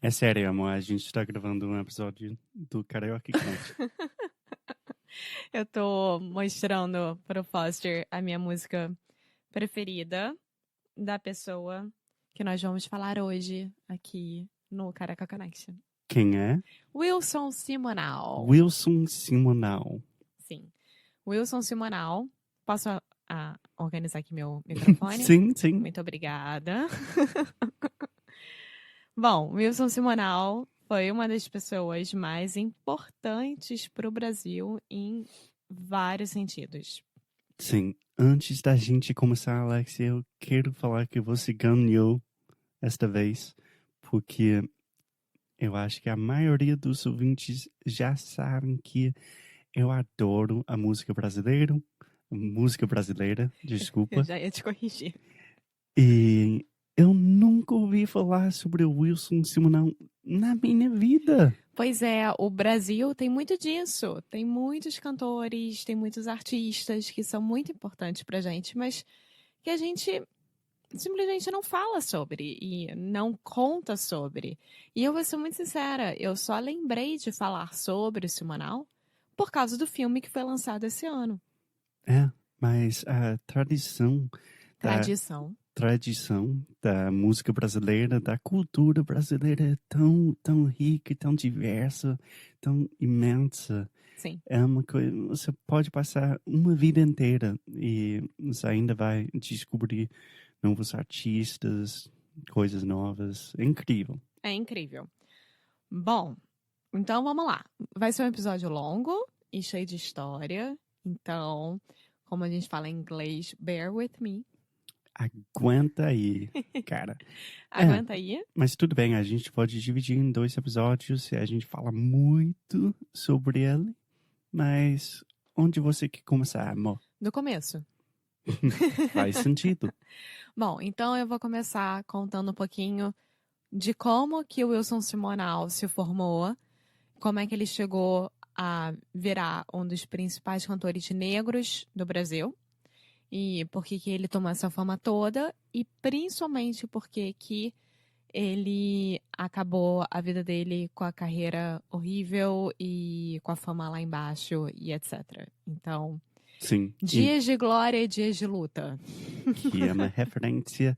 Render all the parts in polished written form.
É sério, amor, a gente tá gravando um episódio do Karaoke Country. Eu tô mostrando pro Foster a minha música preferida da pessoa que nós vamos falar hoje aqui no Caraca Connection. Quem é? Wilson Simonal. Wilson Simonal. Sim. Wilson Simonal. Posso organizar aqui meu microfone? Sim. Muito obrigada. Bom, Wilson Simonal foi uma das pessoas mais importantes para o Brasil em vários sentidos. Sim. Antes da gente começar, Alex, eu quero falar que você ganhou esta vez, porque eu acho que a maioria dos ouvintes já sabem que eu adoro a música brasileira, desculpa. Eu já ia te corrigir. E eu nunca ouvi falar sobre o Wilson Simonal na minha vida. Pois é, o Brasil tem muito disso. Tem muitos cantores, tem muitos artistas que são muito importantes pra gente, mas que a gente simplesmente não fala sobre e não conta sobre. E eu vou ser muito sincera, eu só lembrei de falar sobre o Simonal por causa do filme que foi lançado esse ano. É, mas a tradição da música brasileira, da cultura brasileira é tão rica, tão diversa, tão imensa. Sim. É uma coisa, você pode passar uma vida inteira e você ainda vai descobrir novos artistas, coisas novas. É incrível. É incrível. Bom, então vamos lá. Vai ser um episódio longo e cheio de história. Então, como a gente fala em inglês, bear with me. Aguenta aí, cara. Aguenta aí. Mas tudo bem, a gente pode dividir em 2 episódios e a gente fala muito sobre ele. Mas onde você quer começar, amor? Do começo. Faz sentido. Bom, então eu vou começar contando um pouquinho de como que o Wilson Simonal se formou, como é que ele chegou a virar um dos principais cantores negros do Brasil e por que que ele tomou essa fama toda e principalmente porque que ele acabou a vida dele com a carreira horrível e com a fama lá embaixo e etc. Então, Sim. dias de glória e dias de luta. Que é uma referência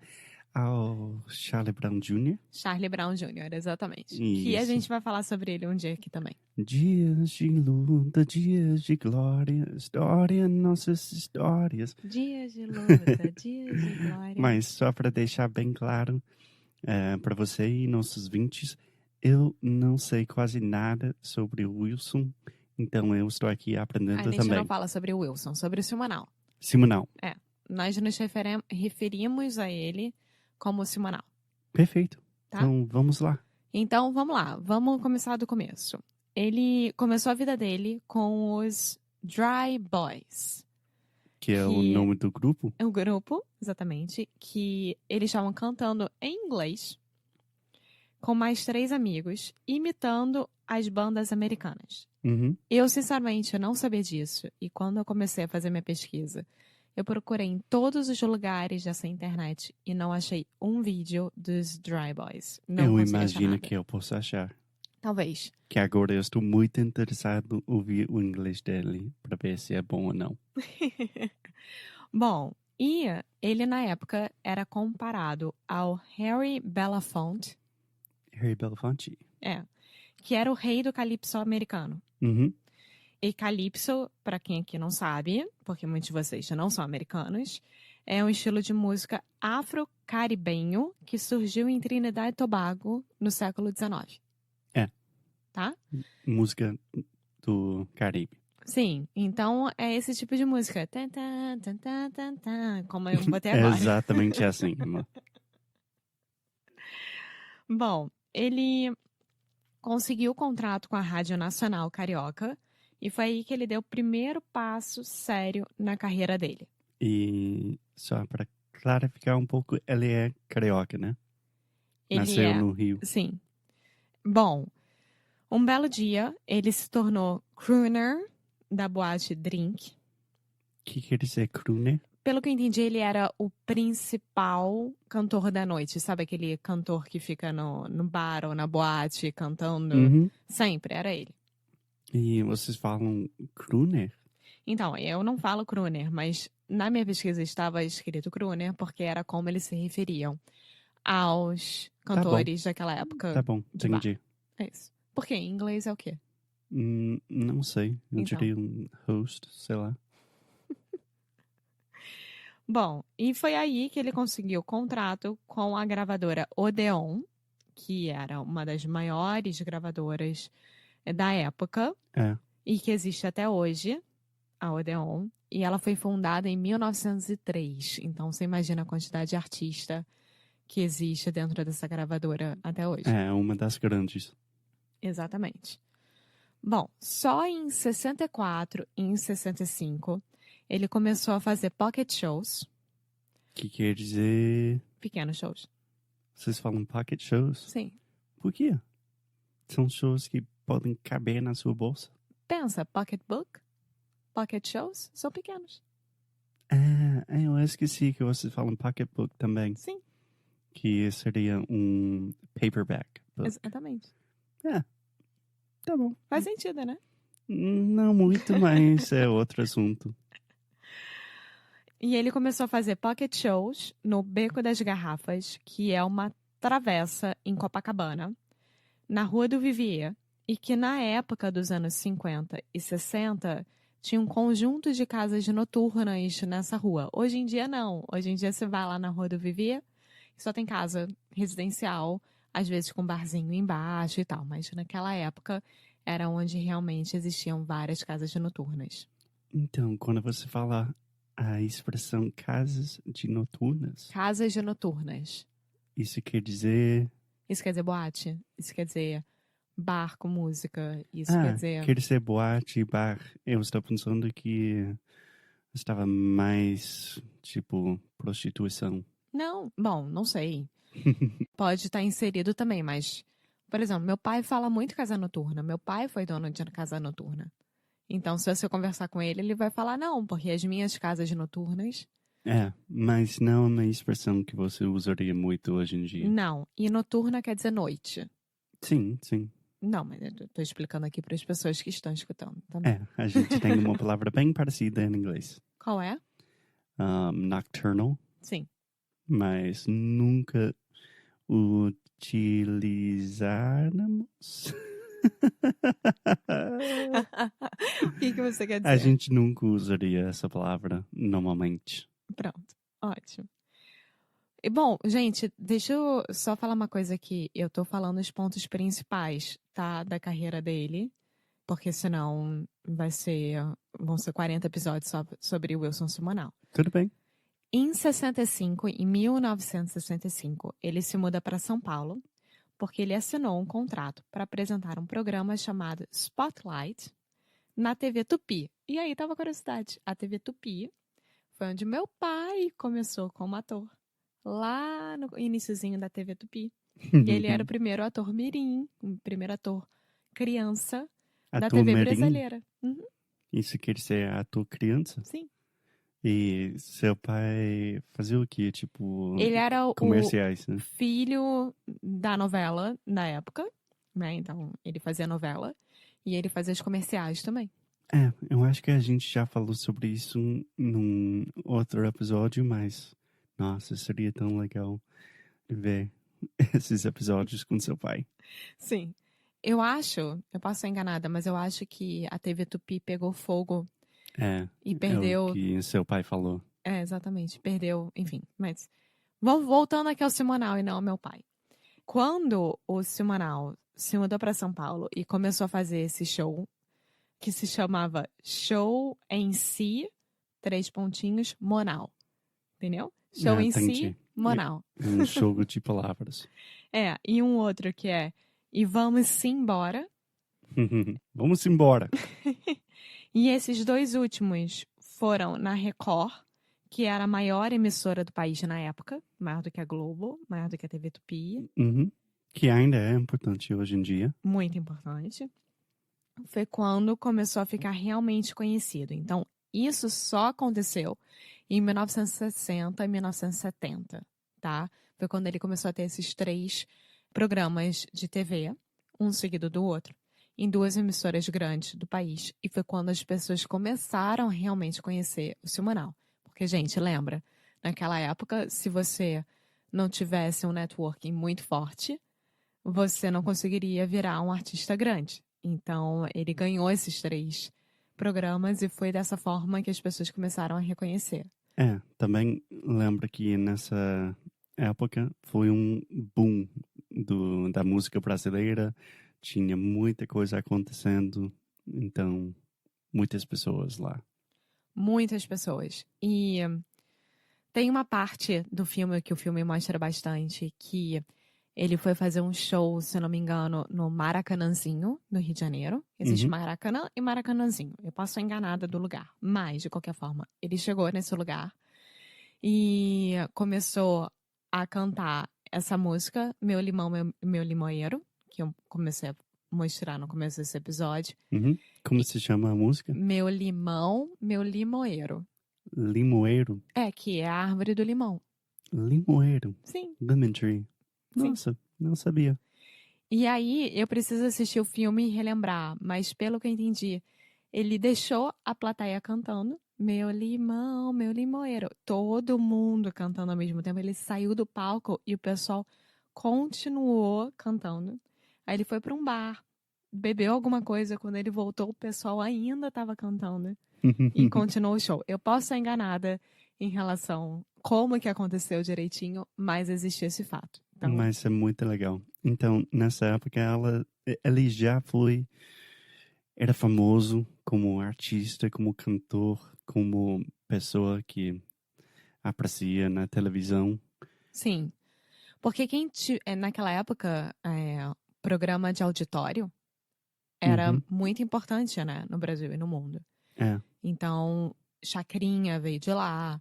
ao Charlie Brown Jr. Charlie Brown Jr., exatamente. Isso. Que a gente vai falar sobre ele um dia aqui também. Dias de luta, dias de glória, história, nossas histórias. Dias de luta, dias de glória. Mas só para deixar bem claro para você e nossos ouvintes, eu não sei quase nada sobre o Wilson, então eu estou aqui aprendendo A gente também. não fala sobre o Wilson, sobre o Simonal. Simonal. É, nós nos referimos a ele como Simonal. Perfeito. Tá? Então vamos lá. Então vamos lá, vamos começar do começo. Ele começou a vida dele com os Dry Boys. Que é o nome do grupo? É um grupo, exatamente, que eles estavam cantando em inglês com mais 3 amigos, imitando as bandas americanas. Uhum. Eu, sinceramente, não sabia disso. E quando eu comecei a fazer minha pesquisa, eu procurei em todos os lugares dessa internet e não achei um vídeo dos Dry Boys. Não Eu consegui achar imagino nada. que eu posso achar. Talvez. Que agora eu estou muito interessado em ouvir o inglês dele para ver se é bom ou não. Bom, e ele na época era comparado ao Harry Belafonte. Harry Belafonte. É. Que era o rei do calypso americano. Uhum. E calypso, para quem aqui não sabe, porque muitos de vocês já não são americanos, é um estilo de música afro-caribenho que surgiu em Trinidad e Tobago no século XIX. É. Tá? Música do Caribe. Sim, então é esse tipo de música. Tan, tan, tan, tan, tan, tan, como eu botei agora. É exatamente assim, amor. Bom, ele conseguiu o contrato com a Rádio Nacional Carioca e foi aí que ele deu o primeiro passo sério na carreira dele. E só para clarificar um pouco, ele é carioca, né? Ele Nasceu no Rio. Sim. Bom, um belo dia, ele se tornou crooner da boate Drink. O que quer dizer crooner? Pelo que eu entendi, ele era o principal cantor da noite. Sabe aquele cantor que fica no bar ou na boate cantando? Uhum. Sempre, era ele. E vocês falam crooner? Então, eu não falo crooner, mas na minha pesquisa estava escrito crooner porque era como eles se referiam aos Tá bom, cantores daquela época tá bom, de bar. entendi. É isso. Porque em inglês é o quê? Não sei, eu Então. diria um host, sei lá. Bom, e foi aí que ele conseguiu o contrato com a gravadora Odeon, que era uma das maiores gravadoras da época É, e que existe até hoje, a Odeon. E ela foi fundada em 1903. Então, você imagina a quantidade de artista que existe dentro dessa gravadora até hoje. é uma das grandes. Exatamente. Bom, só em 64 e em 65 ele começou a fazer pocket shows, Que quer dizer... pequenos shows. Vocês falam pocket shows? Sim. Por quê? São shows que podem caber na sua bolsa. Pensa, pocketbook, pocket shows são pequenos. Ah, eu esqueci que vocês falam pocketbook também. Sim, Que seria um paperback book. exatamente. Tá bom. Faz sentido, né? Não muito, mas é outro assunto. E ele começou a fazer pocket shows no Beco das Garrafas, que é uma travessa em Copacabana, na Rua do Vivier, e que na época dos anos 50 e 60 tinha um conjunto de casas noturnas nessa rua. Hoje em dia não. Hoje em dia você vai lá na Rua do Vivier e só tem casa residencial, às vezes com barzinho embaixo e tal. Mas naquela época era onde realmente existiam várias casas noturnas. Então, quando você fala a expressão casas de noturnas, Casas de noturnas. isso quer dizer... Isso quer dizer boate? Isso quer dizer bar com música? Isso quer dizer... quer dizer boate, bar. Eu estou pensando que estava mais, tipo, prostituição. Não, bom, não sei. Pode estar inserido também, mas... Por exemplo, meu pai fala muito casa noturna. Meu pai foi dono de casa noturna. Então, se você conversar com ele, ele vai falar não, porque as minhas casas noturnas... Mas não é uma expressão que você usaria muito hoje em dia. Não, e noturna quer dizer noite. Sim, sim. Não, mas eu estou explicando aqui para as pessoas que estão escutando também. A gente tem uma palavra bem parecida em inglês. Qual é? Nocturnal, Sim. mas nunca utilizarmos. O que você quer dizer? A gente nunca usaria essa palavra normalmente. Pronto, ótimo. E bom, gente, deixa eu só falar uma coisa aqui. Eu tô falando os pontos principais, tá, da carreira dele, porque senão vão ser 40 episódios só sobre o Wilson Simonal. Tudo bem. Em 1965, ele se muda para São Paulo, porque ele assinou um contrato para apresentar um programa chamado Spotlight na TV Tupi. E aí tava a curiosidade. A TV Tupi foi onde meu pai começou como ator. Lá no iniciozinho da TV Tupi. E ele era o primeiro ator mirim, o primeiro ator criança da Ator TV mirim? brasileira. Uhum, Isso quer dizer ator criança? sim. E seu pai fazia o quê? Tipo, Ele era o comerciais, né? filho da novela na época, né? Então, ele fazia novela e ele fazia os comerciais também. Eu acho que a gente já falou sobre isso num outro episódio, mas nossa, seria tão legal ver esses episódios com seu pai. Sim. Eu posso estar enganada, mas eu acho que a TV Tupi pegou fogo e perdeu. É o que seu pai falou. Exatamente, perdeu, enfim. Mas voltando aqui ao Simonal e não ao meu pai. Quando o Simonal se mudou para São Paulo e começou a fazer esse show, que se chamava Show em Si, Monal. Entendeu? Show em entendi. Si, Monal. Um jogo de palavras. E um outro que é E Vamos Embora. Vamos embora. E esses dois últimos foram na Record, que era a maior emissora do país na época, maior do que a Globo, maior do que a TV Tupi. Uhum. Que ainda é importante hoje em dia. Muito importante. Foi quando começou a ficar realmente conhecido. Então, isso só aconteceu em 1960 e 1970, tá? Foi quando ele começou a ter esses 3 programas de TV, um seguido do outro, em 2 emissoras grandes do país. E foi quando as pessoas começaram a realmente conhecer o Simonal. Porque, gente, lembra, naquela época, se você não tivesse um networking muito forte, você não conseguiria virar um artista grande. Então, ele ganhou esses 3 programas e foi dessa forma que as pessoas começaram a reconhecer. Também lembro que nessa época foi um boom da música brasileira. Tinha muita coisa acontecendo, então muitas pessoas lá. Muitas pessoas. E tem uma parte do filme que o filme mostra bastante, que ele foi fazer um show, se não me engano, no Maracanãzinho, no Rio de Janeiro. Existe Maracanã e Maracanãzinho. Eu posso estar enganada do lugar, mas, de qualquer forma, ele chegou nesse lugar e começou a cantar essa música, Meu Limão, Meu Limoeiro, que eu comecei a mostrar no começo desse episódio. Como se chama a música? Meu Limão, Meu Limoeiro. Limoeiro? Que é a árvore do limão. Limoeiro? Sim. Lemon Tree. Sim. Nossa, não sabia. E aí, eu preciso assistir o filme e relembrar, mas pelo que eu entendi, ele deixou a plateia cantando, meu limão, meu limoeiro. Todo mundo cantando ao mesmo tempo. Ele saiu do palco e o pessoal continuou cantando. Aí ele foi para um bar, bebeu alguma coisa. Quando ele voltou, o pessoal ainda estava cantando. E continuou o show. Eu posso estar enganada em relação a como que aconteceu direitinho, mas existe esse fato. Então, Mas é muito legal. Então, nessa época, ele já era famoso como artista, como cantor, como pessoa que aprecia na televisão. sim. Porque naquela época, programa de auditório era muito importante, né? No Brasil e no mundo. Então, Chacrinha veio de lá.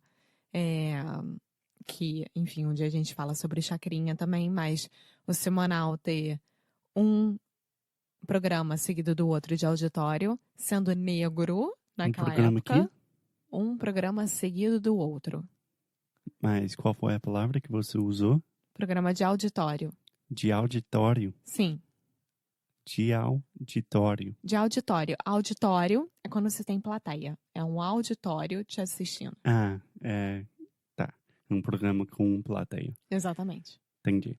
Que, enfim, um dia a gente fala sobre Chacrinha também, mas o Simonal ter um programa seguido do outro de auditório, sendo negro naquela programa época, aqui? um programa seguido do outro. Mas qual foi a palavra que você usou? Programa de auditório. De auditório? Sim. De auditório. De auditório. Auditório é quando você tem plateia. É um auditório te assistindo. Tá. Um programa com plateia. Exatamente. Entendi.